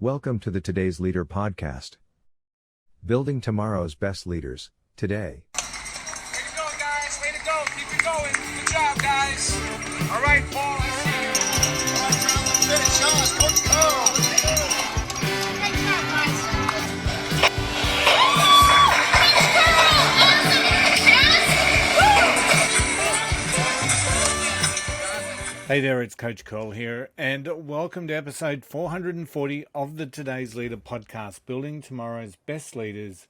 Welcome to the Today's Leader podcast. Building tomorrow's best leaders, today. Way to go, guys. Way to go. Keep it going. Good job, guys. All right, Paul. I see you. All right, John. Let's finish. Coach Carl. Great job, guys. Hey there, it's Coach Carl here, and welcome to episode 440 of the Today's Leader podcast, Building Tomorrow's Best Leaders.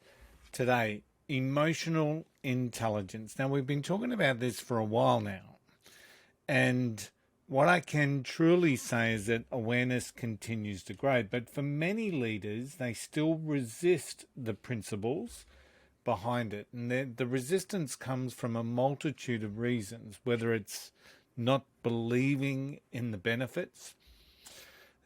Today, emotional intelligence. Now, we've been talking about this for a while now, and what I can truly say is that awareness continues to grow, but for many leaders, they still resist the principles behind it, and the resistance comes from a multitude of reasons, whether it's not believing in the benefits.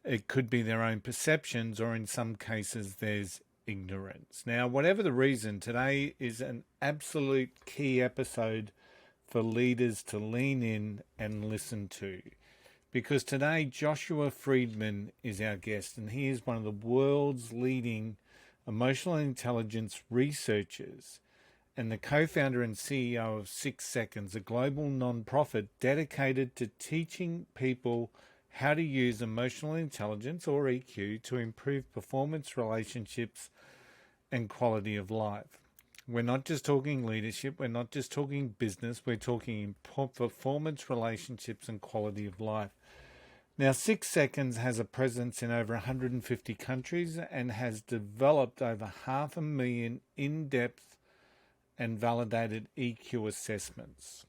It could be their own perceptions, or in some cases there's ignorance. Now, whatever the reason, today is an absolute key episode for leaders to lean in and listen to. Because today Joshua Freedman is our guest, and he is one of the world's leading emotional intelligence researchers and the co-founder and CEO of 6 Seconds, a global non-profit dedicated to teaching people how to use emotional intelligence, or EQ, to improve performance, relationships, and quality of life. We're not just talking leadership, we're not just talking business, we're talking performance, relationships, and quality of life. Now, 6 Seconds has a presence in over 150 countries and has developed over 500,000 in-depth and validated EQ assessments.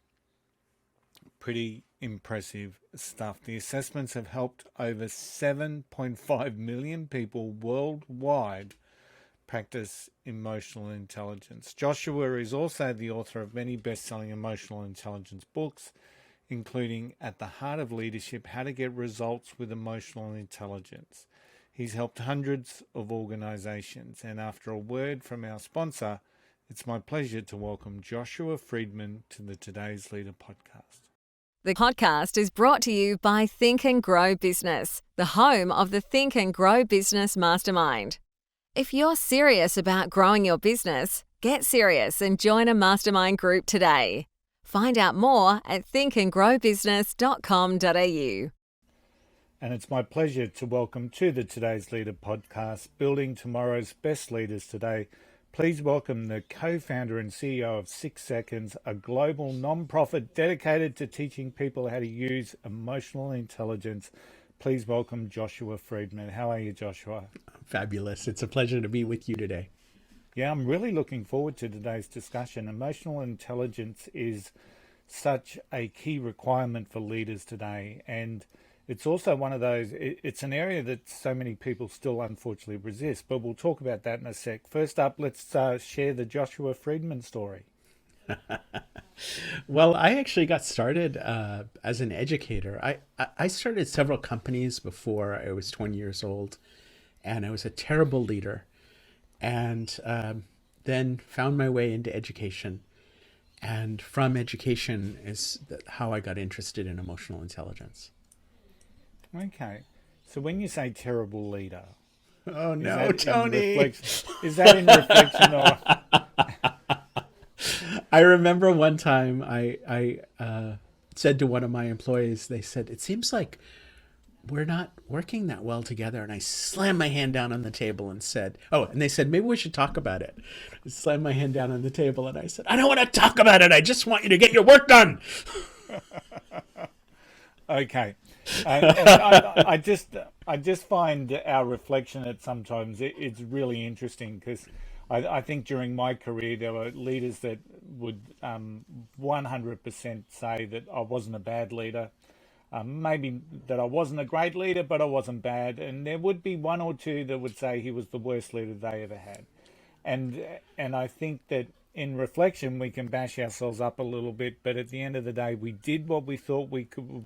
Pretty impressive stuff. The assessments have helped over 7.5 million people worldwide practice emotional intelligence. Joshua is also the author of many best-selling emotional intelligence books, including At the Heart of Leadership, How to Get Results with Emotional Intelligence. He's helped hundreds of organizations, and after a word from our sponsor, it's my pleasure to welcome Joshua Freedman to the Today's Leader podcast. The podcast is brought to you by Think and Grow Business, the home of the Think and Grow Business Mastermind. If you're serious about growing your business, get serious and join a mastermind group today. Find out more at thinkandgrowbusiness.com.au. And it's my pleasure to welcome to the Today's Leader podcast, Building Tomorrow's Best Leaders today. Please welcome the co-founder and CEO of 6 Seconds, a global non-profit dedicated to teaching people how to use emotional intelligence. Please welcome Joshua Freedman. How are you, Joshua? Fabulous. It's a pleasure to be with you today. Yeah, I'm really looking forward to today's discussion. Emotional intelligence is such a key requirement for leaders today, and it's also one of those, it's an area that so many people still unfortunately resist, but we'll talk about that in a sec. First up, let's share the Joshua Freedman story. Well, I actually got started as an educator. I started several companies before I was 20 years old, and I was a terrible leader, and then found my way into education. And from education is how I got interested in emotional intelligence. Okay. So when you say terrible leader... Oh no, Tony! Is that in reflection or... I remember one time I said to one of my employees, they said, "It seems like we're not working that well together." And I slammed my hand down on the table and said, and they said, "Maybe we should talk about it." I slammed my hand down on the table and I said, "I don't want to talk about it. I just want you to get your work done." Okay. I just find our reflection at sometimes it's really interesting, because I think during my career there were leaders that would 100% say that I wasn't a bad leader, maybe that I wasn't a great leader, but I wasn't bad, and there would be one or two that would say he was the worst leader they ever had, and I think that in reflection, we can bash ourselves up a little bit, but at the end of the day, we did what we thought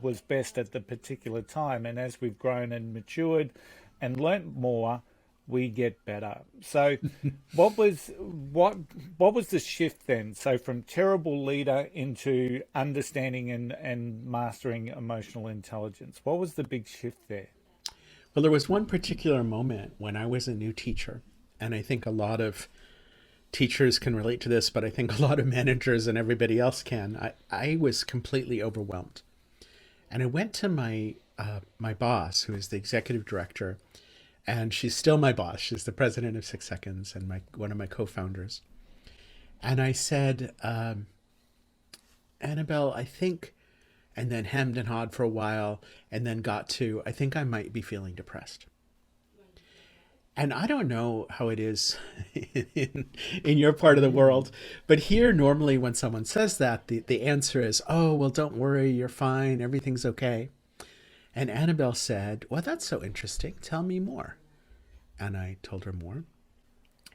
was best at the particular time. And as we've grown and matured and learnt more, we get better. So what was the shift then? So from terrible leader into understanding and mastering emotional intelligence, what was the big shift there? Well, there was one particular moment when I was a new teacher, and I think a lot of teachers can relate to this, but I think a lot of managers and everybody else can. I was completely overwhelmed. And I went to my boss, who is the executive director, and she's still my boss. She's the president of 6 Seconds and one of my co-founders. And I said, Annabelle, I think, and then hemmed and hawed for a while, and then got to, I think I might be feeling depressed. And I don't know how it is in your part of the world, but here normally when someone says that, the answer is, oh, well, don't worry, you're fine, everything's okay. And Annabelle said, well, that's so interesting. Tell me more. And I told her more.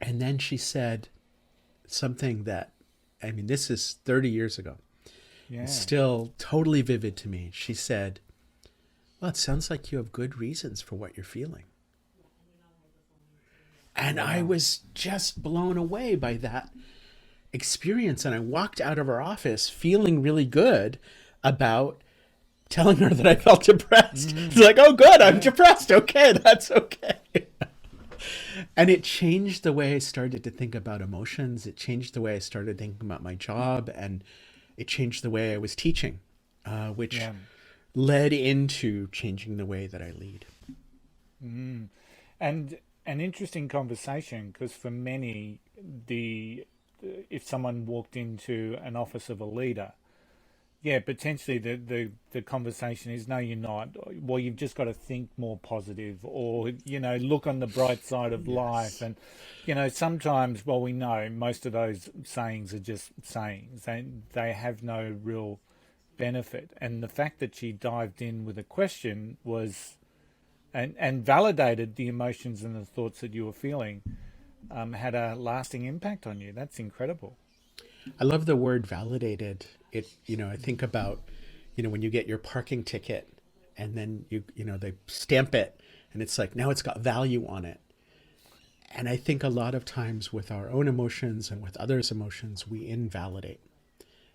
And then she said something that, I mean, this is 30 years ago. Yeah. It's still totally vivid to me. She said, well, it sounds like you have good reasons for what you're feeling. And I was just blown away by that experience. And I walked out of her office feeling really good about telling her that I felt depressed. It's like, oh, good, I'm depressed. Okay, that's okay. And it changed the way I started to think about emotions. It changed the way I started thinking about my job. And it changed the way I was teaching, which led into changing the way that I lead. And an interesting conversation, because for many, if someone walked into an office of a leader, potentially the conversation is, no, you're not. Well, you've just got to think more positive, or, look on the bright side of life. And, sometimes, well, we know most of those sayings are just sayings. They have no real benefit. And the fact that she dived in with a question was, and validated the emotions and the thoughts that you were feeling, had a lasting impact on you. That's incredible. I love the word validated. I think about, when you get your parking ticket and then they stamp it and it's like, now it's got value on it. And I think a lot of times with our own emotions and with others' emotions, we invalidate.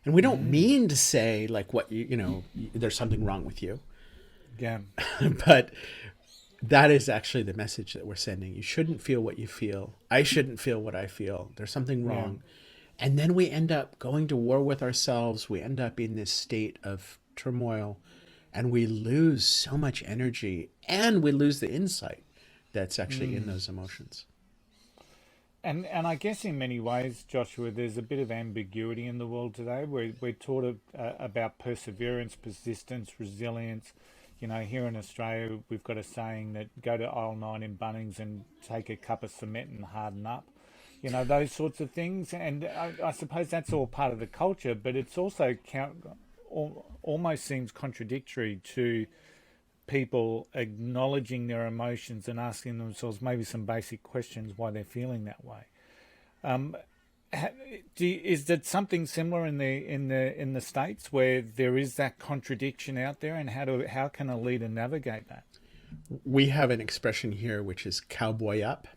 And we don't mean to say like there's something wrong with you. Yeah. But that is actually the message that we're sending. You shouldn't feel what you feel. I shouldn't feel what I feel. There's something wrong. Yeah. And then we end up going to war with ourselves. We end up in this state of turmoil, and we lose so much energy, and we lose the insight that's actually in those emotions. And I guess in many ways, Joshua, there's a bit of ambiguity in the world today. We're taught about perseverance, persistence, resilience. Here in Australia, we've got a saying that go to aisle 9 in Bunnings and take a cup of cement and harden up. Those sorts of things. And I suppose that's all part of the culture, but it's also almost seems contradictory to people acknowledging their emotions and asking themselves maybe some basic questions why they're feeling that way. Is that something similar in the States where there is that contradiction out there, and how can a leader navigate that? We have an expression here which is cowboy up.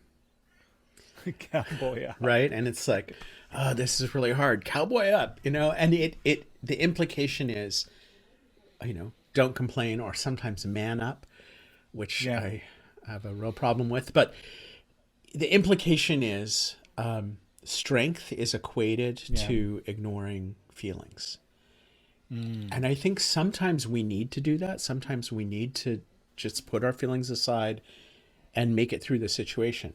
Cowboy up. Right? And it's like, oh, this is really hard. Cowboy up, and the implication is, don't complain, or sometimes man up, which I have a real problem with. But the implication is strength is equated to ignoring feelings. And I think sometimes we need to do that. Sometimes we need to just put our feelings aside and make it through the situation.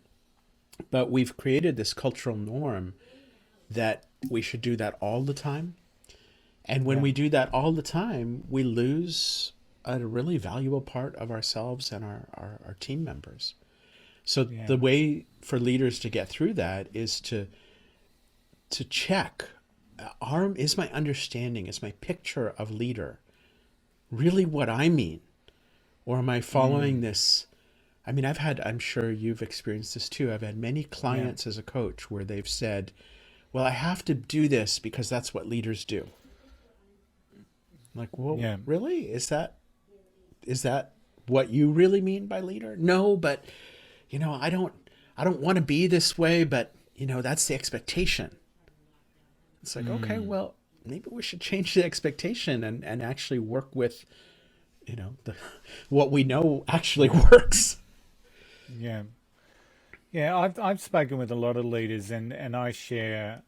But we've created this cultural norm that we should do that all the time. And when we do that all the time, we lose a really valuable part of ourselves and our team members. So the way for leaders to get through that is to check, is my understanding, is my picture of leader really what I mean? Or am I following this? I mean, I'm sure you've experienced this too. I've had many clients as a coach where they've said, well, I have to do this because that's what leaders do. I'm like, well, really? Is that what you really mean by leader? No, but I don't want to be this way, but that's the expectation. It's like, okay, well, maybe we should change the expectation and actually work with, what we know actually works. Yeah. Yeah, I've spoken with a lot of leaders, and I share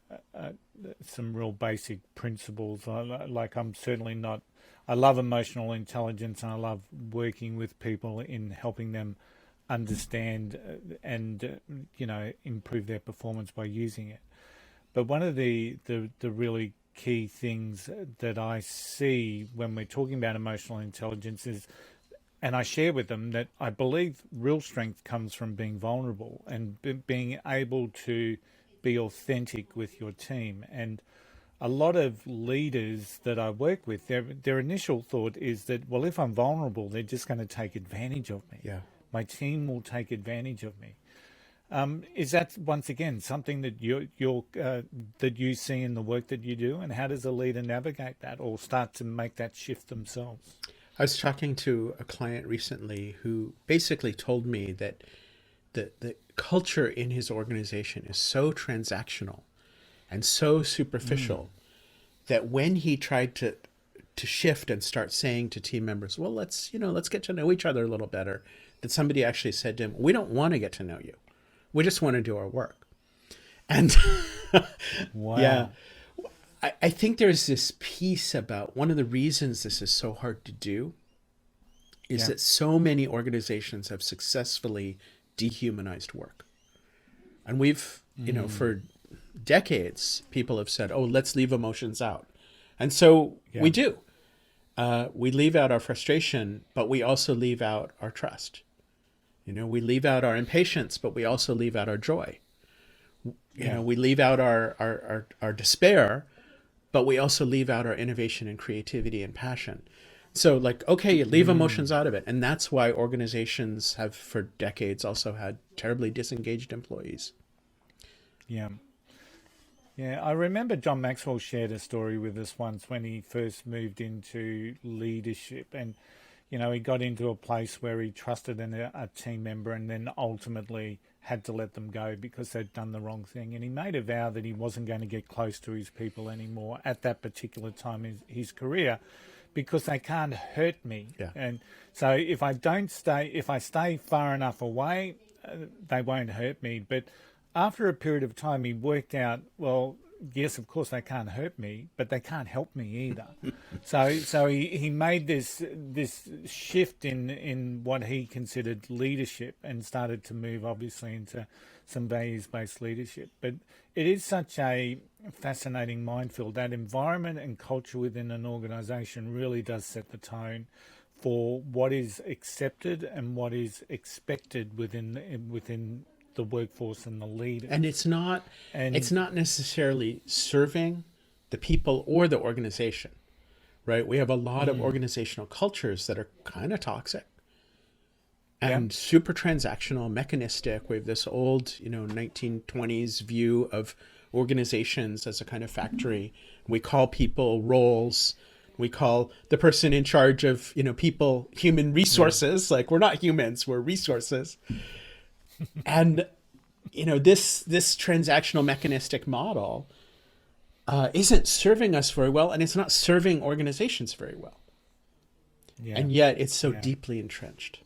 some real basic principles. Like I'm certainly not. I love emotional intelligence, and I love working with people in helping them understand and improve their performance by using it. But one of the really key things that I see when we're talking about emotional intelligence is, and I share with them, that I believe real strength comes from being vulnerable and being able to be authentic with your team. And a lot of leaders that I work with, their initial thought is that, well, if I'm vulnerable, they're just going to take advantage of me. Yeah. My team will take advantage of me. Is that once again something that that you see in the work that you do, and how does a leader navigate that or start to make that shift themselves? I was talking to a client recently who basically told me that the culture in his organization is so transactional and so superficial that when he tried to shift and start saying to team members, well, let's get to know each other a little better, that somebody actually said to him, we don't want to get to know you. We just want to do our work. And Wow. yeah, I think there's this piece about one of the reasons this is so hard to do is that so many organizations have successfully dehumanized work. And we've, for decades, people have said, oh, let's leave emotions out. And so we do. We leave out our frustration, but we also leave out our trust. We leave out our impatience, but we also leave out our joy. We leave out our despair, but we also leave out our innovation and creativity and passion. So okay, leave emotions out of it. And that's why organizations have for decades also had terribly disengaged employees. Yeah. Yeah, I remember John Maxwell shared a story with us once when he first moved into leadership, and he got into a place where he trusted a team member and then ultimately had to let them go because they'd done the wrong thing. And he made a vow that he wasn't going to get close to his people anymore at that particular time in his career because they can't hurt me. Yeah. And so if I stay far enough away, they won't hurt me. But after a period of time, he worked out, well, yes, of course they can't hurt me, but they can't help me either. So he made this shift in what he considered leadership and started to move obviously into some values-based leadership. But it is such a fascinating minefield. That environment and culture within an organization really does set the tone for what is accepted and what is expected within the workforce and the leaders. And it's not necessarily serving the people or the organization, right? We have a lot of organizational cultures that are kind of toxic and super transactional, mechanistic. We have this old, 1920s view of organizations as a kind of factory. We call people roles. We call the person in charge of, people human resources. Like, we're not humans, we're resources. And, this transactional mechanistic model isn't serving us very well, and it's not serving organizations very well. Yeah. And yet it's so deeply entrenched.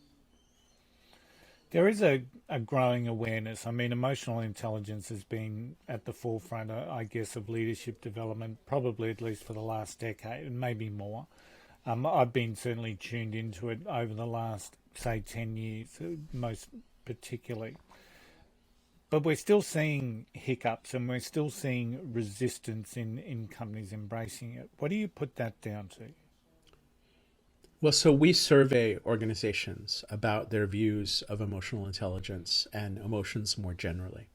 There is a growing awareness. I mean, emotional intelligence has been at the forefront, I guess, of leadership development, probably at least for the last decade, and maybe more. I've been certainly tuned into it over the last, say, 10 years, most particularly. But we're still seeing hiccups and we're still seeing resistance in companies embracing it. What do you put that down to? Well, so we survey organizations about their views of emotional intelligence and emotions more generally.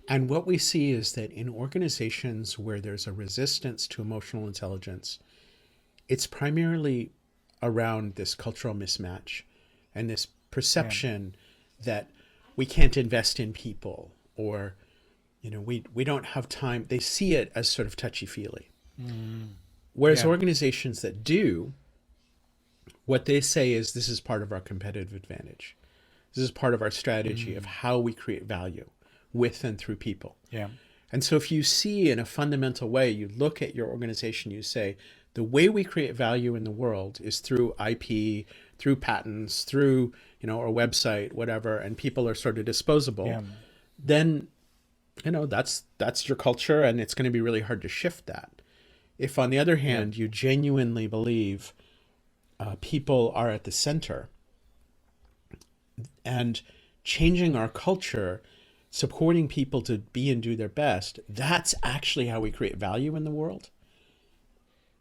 And what we see is that in organizations where there's a resistance to emotional intelligence, it's primarily around this cultural mismatch and this perception that we can't invest in people, or, we don't have time. They see it as sort of touchy-feely. Whereas organizations that do, what they say is, this is part of our competitive advantage. This is part of our strategy of how we create value with and through people. Yeah. And so if you see in a fundamental way, you look at your organization, you say, the way we create value in the world is through IP, through patents, through, or website, whatever, and people are sort of disposable, Yeah. then, that's your culture, and it's going to be really hard to shift that. If, on the other hand, you genuinely believe people are at the center, and changing our culture, supporting people to be and do their best, that's actually how we create value in the world.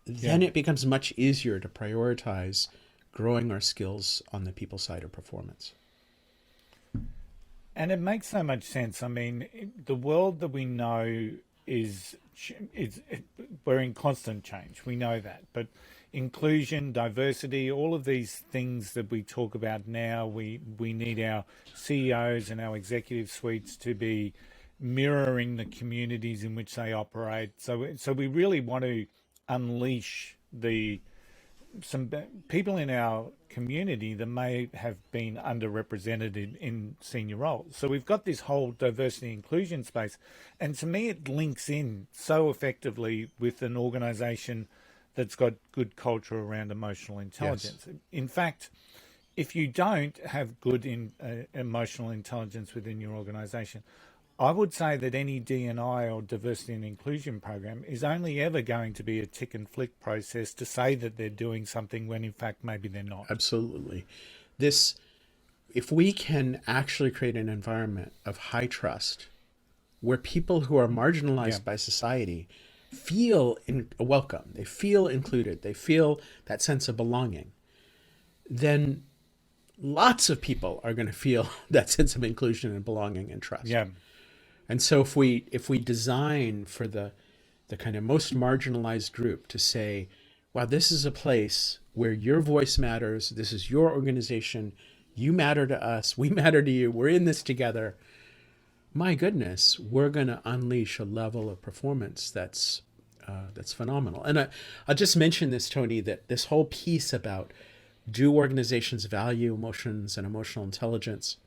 Then it becomes much easier to prioritize growing our skills on the people side of performance. And it makes so much sense. I mean, the world that we know is we're in constant change. We know that. But inclusion, diversity, all of these things that we talk about now, we need our CEOs and our executive suites to be mirroring the communities in which they operate. So we really want to unleash some people in our community that may have been underrepresented in senior roles. So we've got this whole diversity inclusion space, and to me it links in so effectively with an organization that's got good culture around emotional intelligence. Yes. In fact, if you don't have good emotional intelligence within your organization, I would say that any D&I or diversity and inclusion program is only ever going to be a tick and flick process to say that they're doing something when in fact maybe they're not. Absolutely. If we can actually create an environment of high trust where people who are marginalized by society feel welcome, they feel included, they feel that sense of belonging, then lots of people are going to feel that sense of inclusion and belonging and trust. Yeah. And so if we design for the kind of most marginalized group to say, wow, this is a place where your voice matters, this is your organization, you matter to us, we matter to you, we're in this together, my goodness, we're going to unleash a level of performance that's phenomenal. And I'll just mention this, Tony, that this whole piece about do organizations value emotions and emotional intelligence,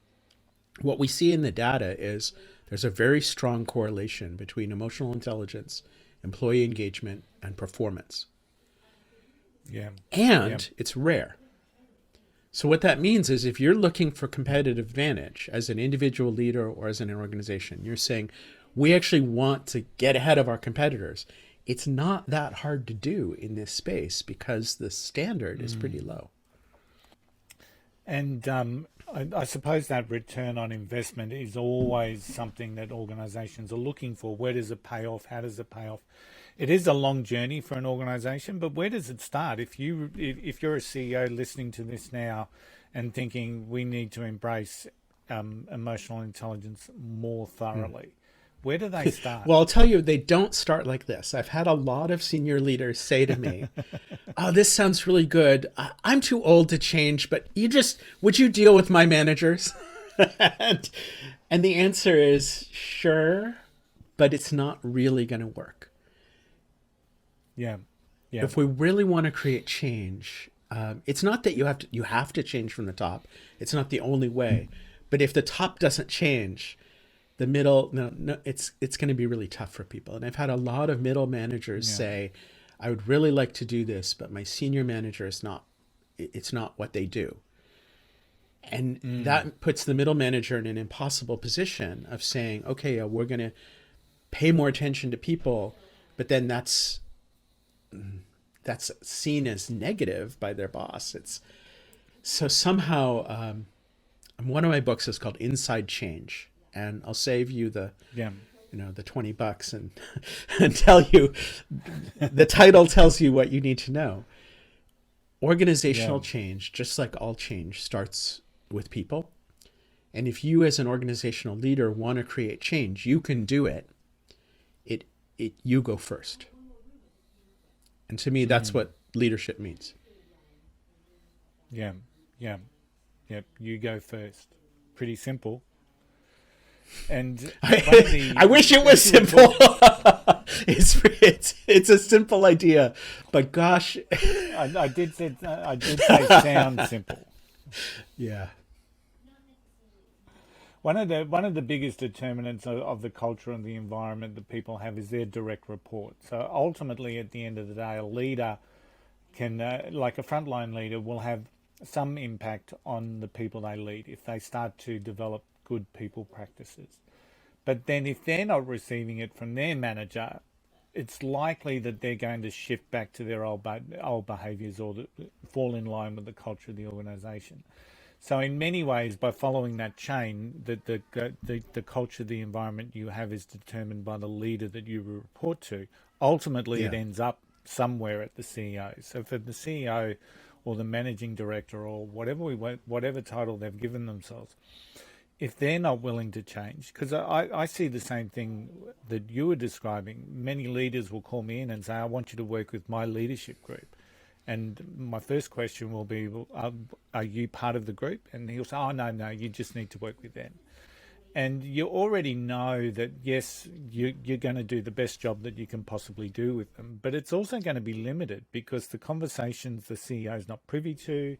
what we see in the data is there's a very strong correlation between emotional intelligence, employee engagement, and performance. Yeah. And it's rare. So what that means is if you're looking for competitive advantage as an individual leader or as an organization, you're saying, we actually want to get ahead of our competitors. It's not that hard to do in this space because the standard is pretty low. And I suppose that return on investment is always something that organizations are looking for. Where does it pay off? How does it pay off? It is a long journey for an organization, but where does it start? If you're a CEO listening to this now and thinking we need to embrace emotional intelligence more thoroughly, where do they start? Well, I'll tell you, they don't start like this. I've had a lot of senior leaders say to me, oh, this sounds really good. I'm too old to change, but would you deal with my managers? and the answer is sure, but it's not really going to work. Yeah. If we really want to create change, it's not that you have to change from the top. It's not the only way. But if the top doesn't change, the middle, it's going to be really tough for people. And I've had a lot of middle managers say, I would really like to do this, but my senior manager it's not what they do. And that puts the middle manager in an impossible position of saying, okay, we're going to pay more attention to people, but then that's seen as negative by their boss. So somehow, one of my books is called Inside Change, and I'll save you the $20 and tell you, the title tells you what you need to know. Organizational change, just like all change, starts with people. And if you as an organizational leader want to create change, you can do it. You go first. And to me, that's what leadership means. Yeah. You go first. Pretty simple. And I wish it was simple. It's a simple idea, but gosh, I did say sound simple. Yeah. One of the biggest determinants of the culture and the environment that people have is their direct report. So ultimately, at the end of the day, a leader can, like a frontline leader, will have some impact on the people they lead if they start to develop good people practices. But then if they're not receiving it from their manager, it's likely that they're going to shift back to their old behaviours or fall in line with the culture of the organisation. So in many ways, by following that chain, the culture, the environment you have is determined by the leader that you report to. Ultimately, it ends up somewhere at the CEO. So for the CEO or the managing director or whatever title they've given themselves, if they're not willing to change, because I see the same thing that you were describing. Many leaders will call me in and say, I want you to work with my leadership group. And my first question will be, well, are you part of the group? And he'll say, oh, no, you just need to work with them. And you already know that, yes, you're going to do the best job that you can possibly do with them. But it's also going to be limited because the conversations the CEO is not privy to,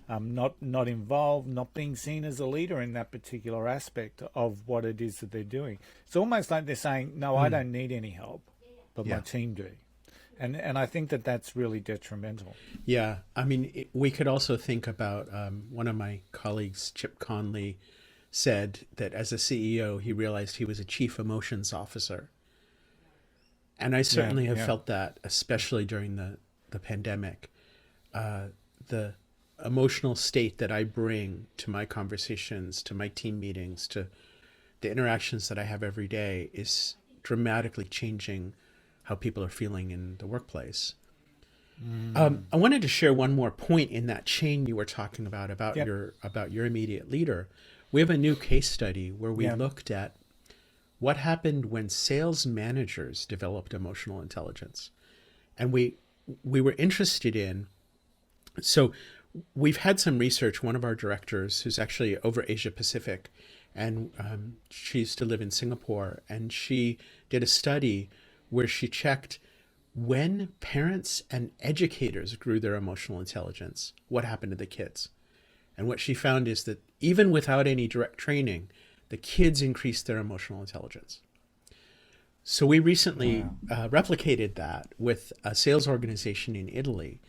not involved, not being seen as a leader in that particular aspect of what it is that they're doing. It's almost like they're saying, no, I don't need any help, but my team do. And I think that that's really detrimental. Yeah. I mean, we could also think about one of my colleagues, Chip Conley, said that as a CEO, he realized he was a chief emotions officer. And I certainly have felt that, especially during the pandemic. The emotional state that I bring to my conversations, to my team meetings, to the interactions that I have every day is dramatically changing how people are feeling in the workplace. I wanted to share one more point in that chain you were talking about your immediate leader. We have a new case study where we looked at what happened when sales managers developed emotional intelligence. And we were interested in, so we've had some research. One of our directors, who's actually over Asia Pacific, and she used to live in Singapore, and she did a study where she checked when parents and educators grew their emotional intelligence, what happened to the kids. And what she found is that even without any direct training, the kids increased their emotional intelligence. So we recently replicated that with a sales organization in Italy.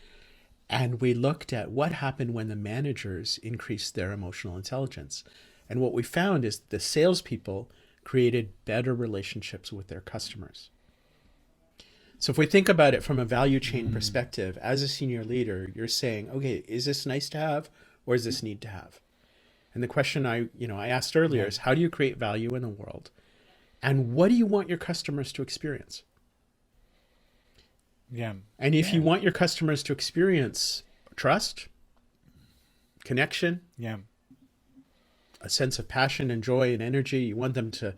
And we looked at what happened when the managers increased their emotional intelligence. And what we found is the salespeople created better relationships with their customers. So if we think about it from a value chain perspective, as a senior leader, you're saying, okay, is this nice to have or is this need to have? And the question I asked earlier is, how do you create value in the world? And what do you want your customers to experience? Yeah. And if you want your customers to experience trust, connection, a sense of passion and joy and energy, you want them to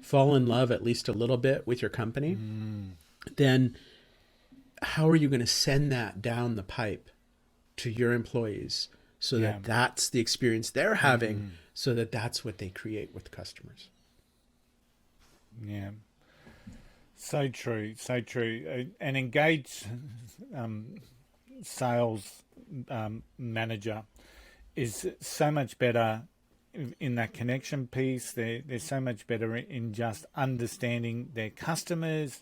fall in love at least a little bit with your company, then how are you going to send that down the pipe to your employees so that that's the experience they're having, so that that's what they create with customers? Yeah. So true, so true. An engaged sales manager is so much better in that connection piece. They're so much better in just understanding their customers.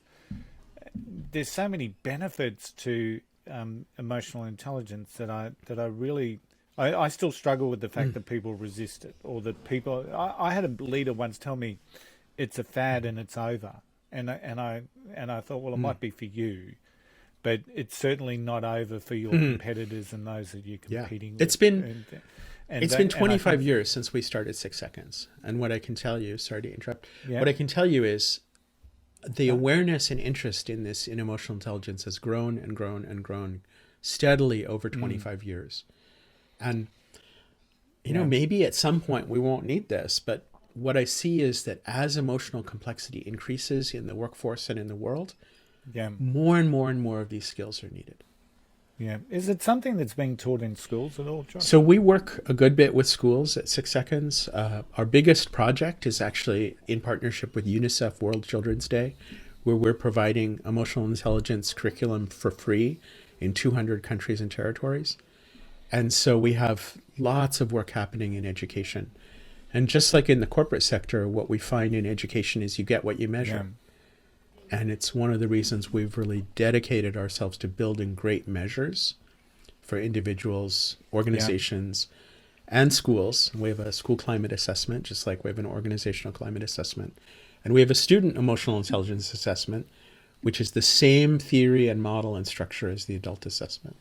There's so many benefits to emotional intelligence that I really still struggle with the fact that people resist it, or that people. I had a leader once tell me it's a fad and it's over. And I thought, well, it might be for you, but it's certainly not over for your competitors and those that you're competing with. It's been 25 years since we started 6 Seconds. And what I can tell you, sorry to interrupt, what I can tell you is the awareness and interest in emotional intelligence has grown and grown and grown steadily over 25 years. And, maybe at some point we won't need this, but what I see is that as emotional complexity increases in the workforce and in the world, more and more and more of these skills are needed. Yeah. Is it something that's being taught in schools at all, John? So we work a good bit with schools at 6 Seconds. Our biggest project is actually in partnership with UNICEF World Children's Day, where we're providing emotional intelligence curriculum for free in 200 countries and territories. And so we have lots of work happening in education. And just like in the corporate sector, what we find in education is you get what you measure. And it's one of the reasons we've really dedicated ourselves to building great measures for individuals, organizations, and schools. We have a school climate assessment, just like we have an organizational climate assessment. And we have a student emotional intelligence assessment, which is the same theory and model and structure as the adult assessment.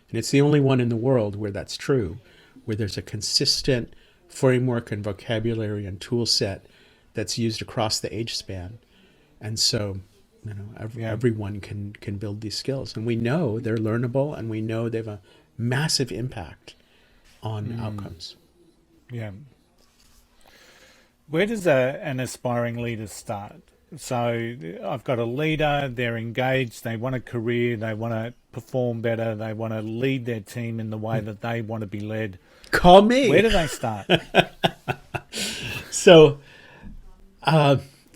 And it's the only one in the world where that's true, where there's a consistent framework and vocabulary and tool set that's used across the age span. And so, everyone can build these skills. And we know they're learnable, and we know they have a massive impact on outcomes. Yeah. Where does an aspiring leader start? So I've got a leader, they're engaged, they want a career, they want to perform better, they want to lead their team in the way that they want to be led. Call me. Where do they start? So,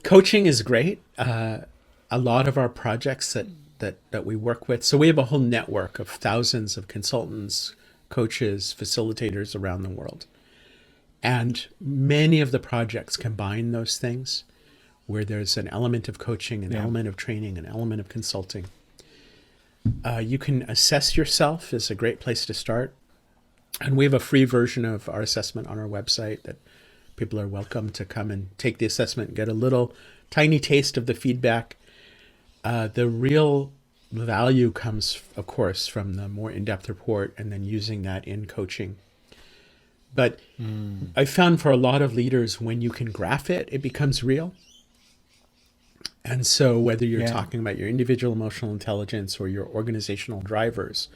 coaching is great. A lot of our projects that we work with, so we have a whole network of thousands of consultants, coaches, facilitators around the world. And many of the projects combine those things, where there's an element of coaching, an element of training, an element of consulting. You can assess yourself is a great place to start. And we have a free version of our assessment on our website that people are welcome to come and take the assessment and get a little tiny taste of the feedback. The real value comes, of course, from the more in-depth report and then using that in coaching. But I found for a lot of leaders, when you can graph it, it becomes real. And so whether you're talking about your individual emotional intelligence or your organizational drivers,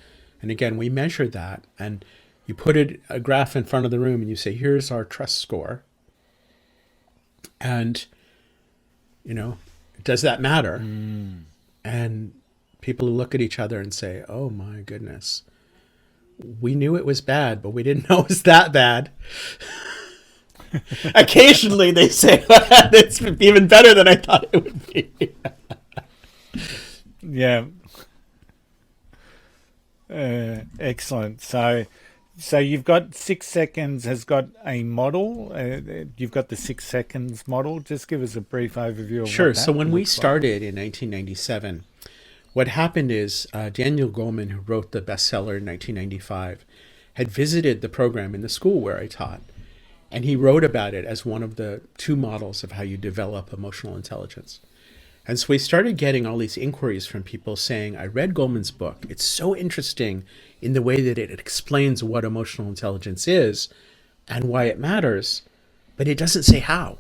and again, we measure that, and you put a graph in front of the room and you say, here's our trust score. And, does that matter? And people look at each other and say, oh my goodness, we knew it was bad, but we didn't know it was that bad. Occasionally they say, it's even better than I thought it would be. Yeah. Excellent. So you've got 6 seconds has got a model. You've got the 6 seconds model. Just give us a brief overview of Sure. What that So when we looks started in 1997, what happened is Daniel Goleman, who wrote the bestseller in 1995, had visited the program in the school where I taught. And he wrote about it as one of the 2 models of how you develop emotional intelligence. And so we started getting all these inquiries from people saying, I read Goleman's book. It's so interesting in the way that it explains what emotional intelligence is and why it matters, but it doesn't say how.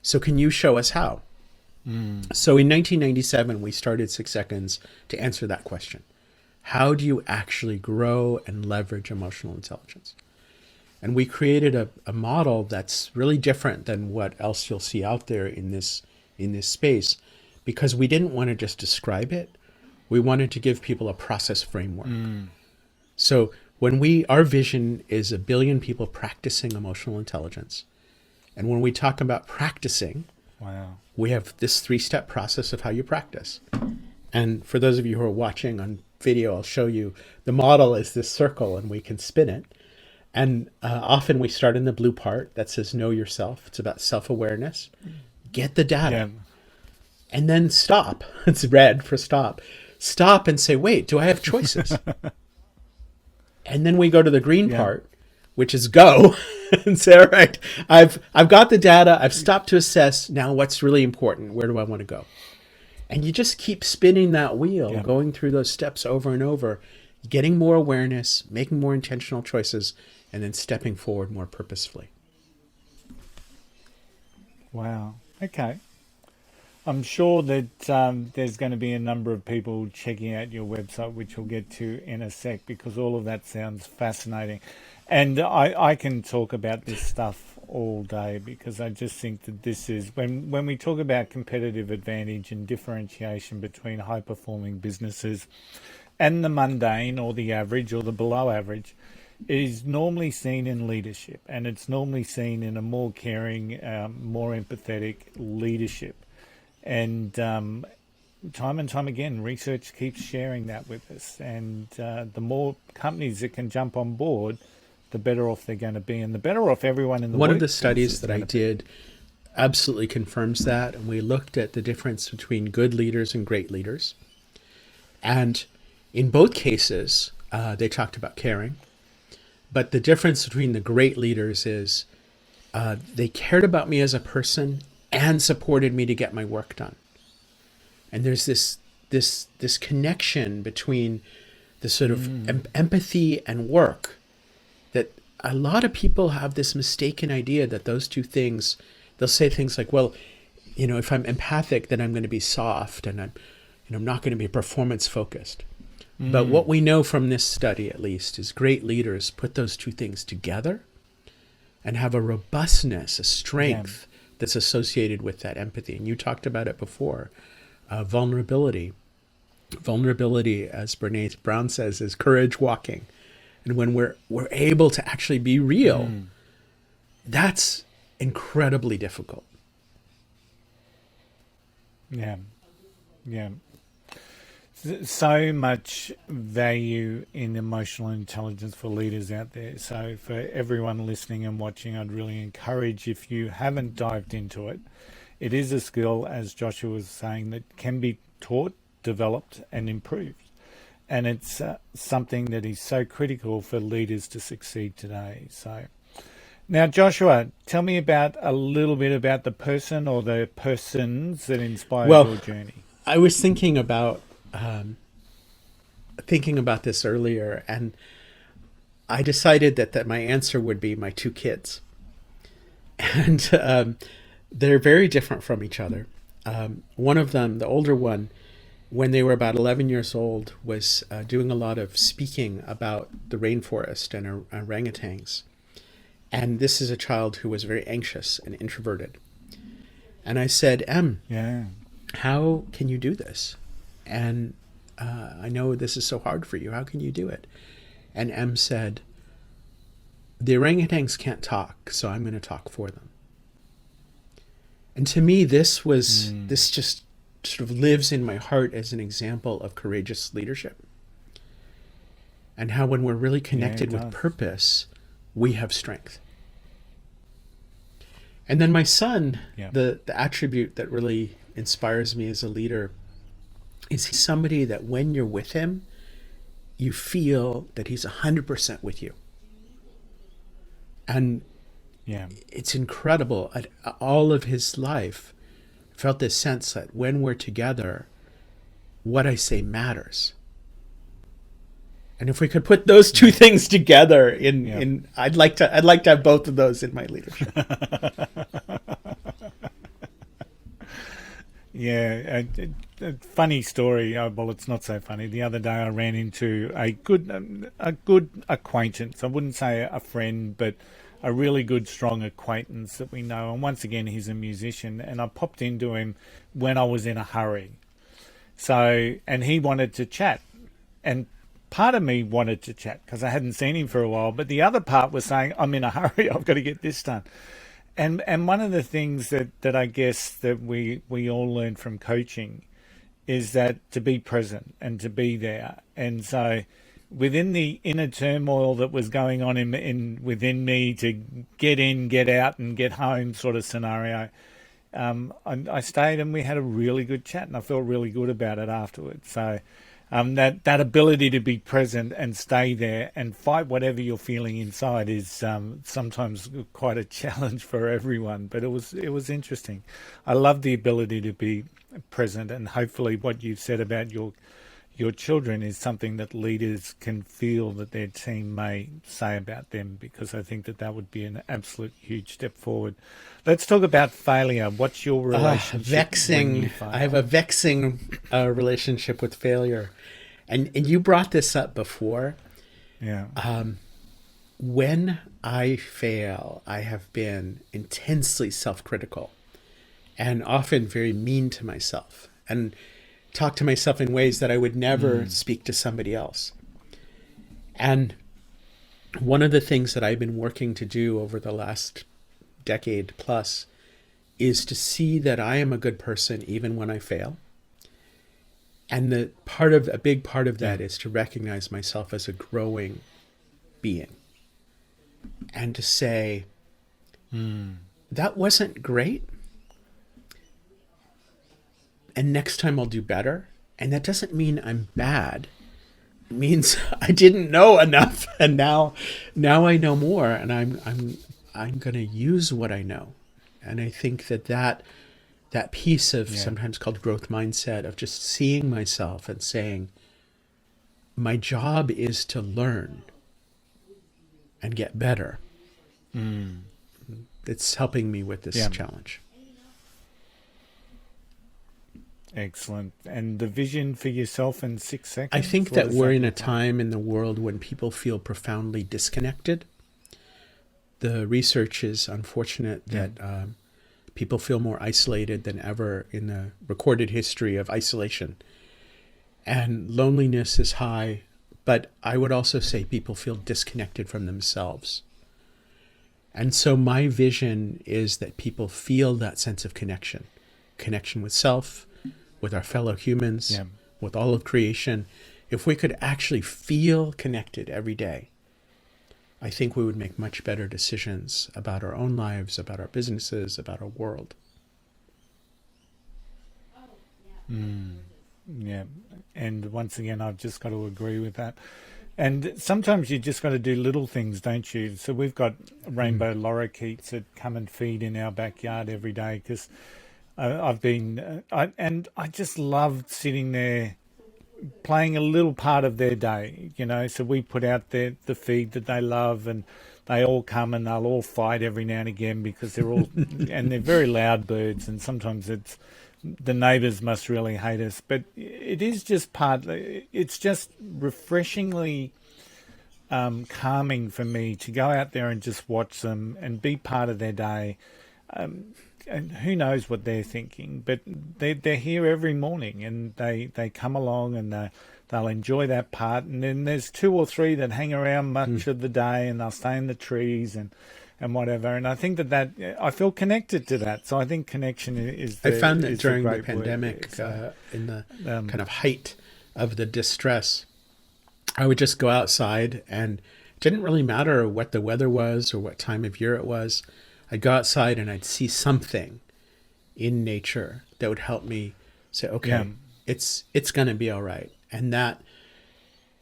So can you show us how? So in 1997, we started 6 Seconds to answer that question. How do you actually grow and leverage emotional intelligence? And we created a model that's really different than what else you'll see out there in this space, because we didn't want to just describe it. We wanted to give people a process framework. So our vision is 1 billion people practicing emotional intelligence. And when we talk about practicing, we have this 3-step process of how you practice. And for those of you who are watching on video, I'll show you the model is this circle and we can spin it. And often we start in the blue part that says know yourself. It's about self-awareness. Get the data. And then stop. It's red for stop. Stop and say, wait, do I have choices? And then we go to the green part, which is go, and say, all right, I've got the data. I've stopped to assess. Now what's really important? Where do I want to go? And you just keep spinning that wheel, going through those steps over and over, getting more awareness, making more intentional choices, and then stepping forward more purposefully. Wow. Okay. I'm sure that there's going to be a number of people checking out your website, which we'll get to in a sec, because all of that sounds fascinating. And I can talk about this stuff all day, because I just think that this is, when we talk about competitive advantage and differentiation between high-performing businesses and the mundane or the average or the below average, it is normally seen in leadership, and it's normally seen in a more caring, more empathetic leadership. And time and time again, research keeps sharing that with us. And the more companies that can jump on board, the better off they're going to be, and the better off everyone in the One of the studies that I did absolutely confirms that. And we looked at the difference between good leaders and great leaders. And in both cases, They talked about caring. But the difference between the great leaders is they cared about me as a person and supported me to get my work done. And there's this connection between the sort of empathy and work that a lot of people have this mistaken idea that those two things, they'll say things like, well, if I'm empathic, then I'm going to be soft and I'm not going to be performance focused. But what we know from this study, at least, is great leaders put those two things together and have a robustness, a strength that's associated with that empathy. And you talked about it before, vulnerability. Vulnerability, as Brene Brown says, is courage walking. And when we're able to actually be real, that's incredibly difficult. Yeah. So much value in emotional intelligence for leaders out there. So for everyone listening and watching, I'd really encourage, if you haven't dived into it, it is a skill, as Joshua was saying, that can be taught, developed and improved. And it's something that is so critical for leaders to succeed today. So now, Joshua, tell me a little bit about the person or the persons that inspired your journey. I was thinking about this earlier, and I decided that my answer would be my two kids. And they're very different from each other. One of them, the older one, when they were about 11 years old, was doing a lot of speaking about the rainforest and orangutans. And this is a child who was very anxious and introverted. And I said, how can you do this? And I know this is so hard for you. How can you do it? And M said, the orangutans can't talk, so I'm going to talk for them. And to me, this just sort of lives in my heart as an example of courageous leadership. And how when we're really connected with purpose, we have strength. And then my son, the attribute that really inspires me as a leader is he's somebody that when you're with him, you feel that he's 100% with you. And it's incredible. At all of his life, I felt this sense that when we're together, what I say matters. And if we could put those two things together I'd like to have both of those in my leadership. A funny story. Well, it's not so funny. The other day I ran into a good acquaintance. I wouldn't say a friend, but a really good, strong acquaintance that we know. And once again, he's a musician. And I popped into him when I was in a hurry. And he wanted to chat. And part of me wanted to chat because I hadn't seen him for a while. But the other part was saying, I'm in a hurry. I've got to get this done. And one of the things that I guess that we all learn from coaching is that to be present and to be there. And so within the inner turmoil that was going on within me to get in, get out and get home sort of scenario, I stayed and we had a really good chat and I felt really good about it afterwards. So that ability to be present and stay there and fight whatever you're feeling inside is sometimes quite a challenge for everyone, but it was interesting. I love the ability to be present, and hopefully what you've said about your children is something that leaders can feel that their team may say about them, because I think that would be an absolute huge step forward. Let's talk about failure. What's your relationship? Vexing. I have a vexing relationship with failure. And you brought this up before. Yeah. When I fail, I have been intensely self-critical and often very mean to myself and talk to myself in ways that I would never speak to somebody else. And one of the things that I've been working to do over the last decade plus is to see that I am a good person even when I fail. And a big part of that is to recognize myself as a growing being and to say, that wasn't great. And next time I'll do better. And that doesn't mean I'm bad, means I didn't know enough, and now I know more, and I'm going to use what I know. And I think that piece of sometimes called growth mindset, of just seeing myself and saying, my job is to learn and get better. It's helping me with this challenge. Excellent. And the vision for yourself in 6 seconds? I think that we're in a time in the world when people feel profoundly disconnected. The research is unfortunate that people feel more isolated than ever in the recorded history of isolation. And loneliness is high, but I would also say people feel disconnected from themselves. And so my vision is that people feel that sense of connection with self, with our fellow humans, with all of creation. If we could actually feel connected every day, I think we would make much better decisions about our own lives, about our businesses, about our world. Yeah. And once again, I've just got to agree with that. And sometimes you just got to do little things, don't you? So we've got rainbow lorikeets that come and feed in our backyard every day, because I just loved sitting there playing a little part of their day, so we put out the feed that they love, and they all come and they'll all fight every now and again, because they're all, and they're very loud birds, and sometimes the neighbours must really hate us, but it is just it's just refreshingly calming for me to go out there and just watch them and be part of their day. And who knows what they're thinking, but they're here every morning, and they come along, and they'll enjoy that part. And then there's 2 or 3 that hang around much of the day, and they'll stay in the trees and whatever. And I think that I feel connected to that. So I think connection is. I found that during the pandemic, in the kind of height of the distress, I would just go outside, and it didn't really matter what the weather was or what time of year it was. I'd go outside and I'd see something in nature that would help me say, okay, it's going to be all right. And that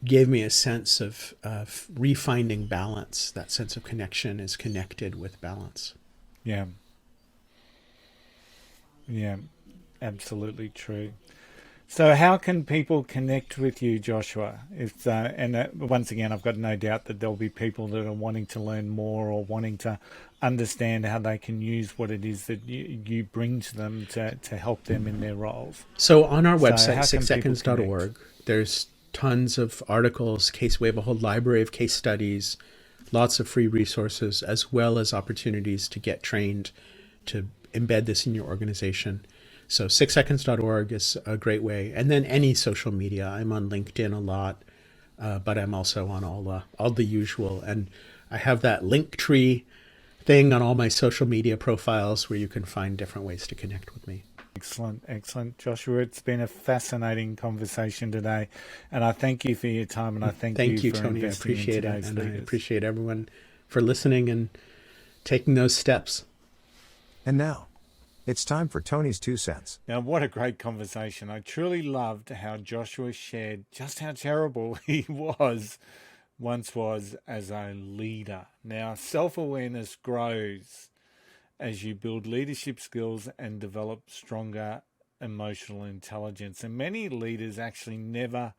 gave me a sense of refinding balance. That sense of connection is connected with balance. Yeah, absolutely true. So how can people connect with you, Joshua? Once again, I've got no doubt that there'll be people that are wanting to learn more, or wanting to understand how they can use what it is that you bring to them to help them in their roles. So on our website, 6seconds.org, there's tons of articles, we have a whole library of case studies, lots of free resources, as well as opportunities to get trained to embed this in your organization. So 6seconds.org is a great way. And then any social media. I'm on LinkedIn a lot, but I'm also on all the usual. And I have that link tree thing on all my social media profiles where you can find different ways to connect with me. Excellent. Joshua, it's been a fascinating conversation today. And I thank you for your time, and I thank you for Tony. I investing appreciate in it. today's And leaders. I appreciate everyone for listening and taking those steps. And now, it's time for Tony's 2 cents. Now, what a great conversation. I truly loved how Joshua shared just how terrible he once was as a leader. Now, self-awareness grows as you build leadership skills and develop stronger emotional intelligence. And many leaders actually never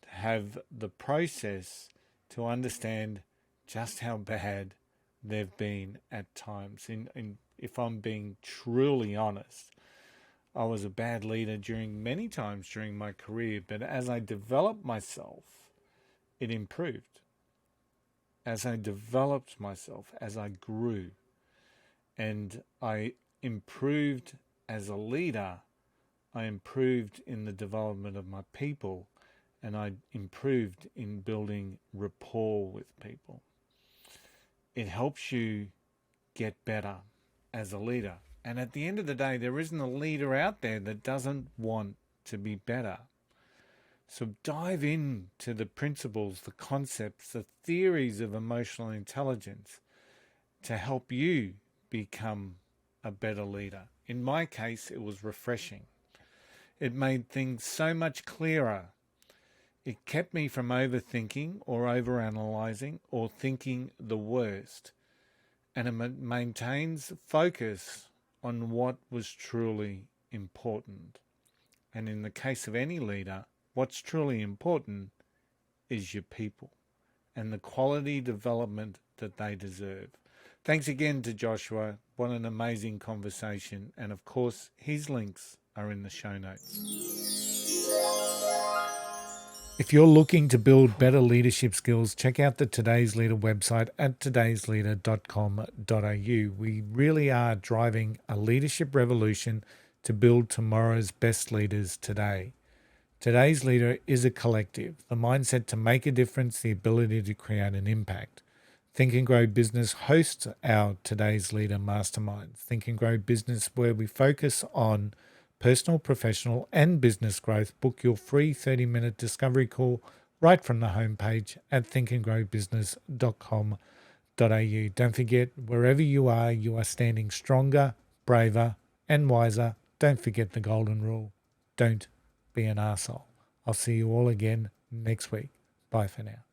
have the process to understand just how bad they've been at times. If I'm being truly honest, I was a bad leader many times during my career, but as I developed myself, it improved. As I developed myself, as I grew, and I improved as a leader, I improved in the development of my people, and I improved in building rapport with people. It helps you get better as a leader. And at the end of the day, there isn't a leader out there that doesn't want to be better. So dive into the principles, the concepts, the theories of emotional intelligence to help you become a better leader. In my case, it was refreshing. It made things so much clearer. It kept me from overthinking or overanalyzing or thinking the worst. And it maintains focus on what was truly important. And in the case of any leader, what's truly important is your people and the quality development that they deserve. Thanks again to Joshua. What an amazing conversation. And of course, his links are in the show notes. If you're looking to build better leadership skills, check out the Today's Leader website at todaysleader.com.au. We really are driving a leadership revolution to build tomorrow's best leaders today. Today's Leader is a collective, the mindset to make a difference, the ability to create an impact. Think and Grow Business hosts our Today's Leader Masterminds. Think and Grow Business, where we focus on personal, professional, and business growth. Book your free 30-minute discovery call right from the homepage at thinkandgrowbusiness.com.au. Don't forget, wherever you are standing stronger, braver, and wiser. Don't forget the golden rule. Don't be an arsehole. I'll see you all again next week. Bye for now.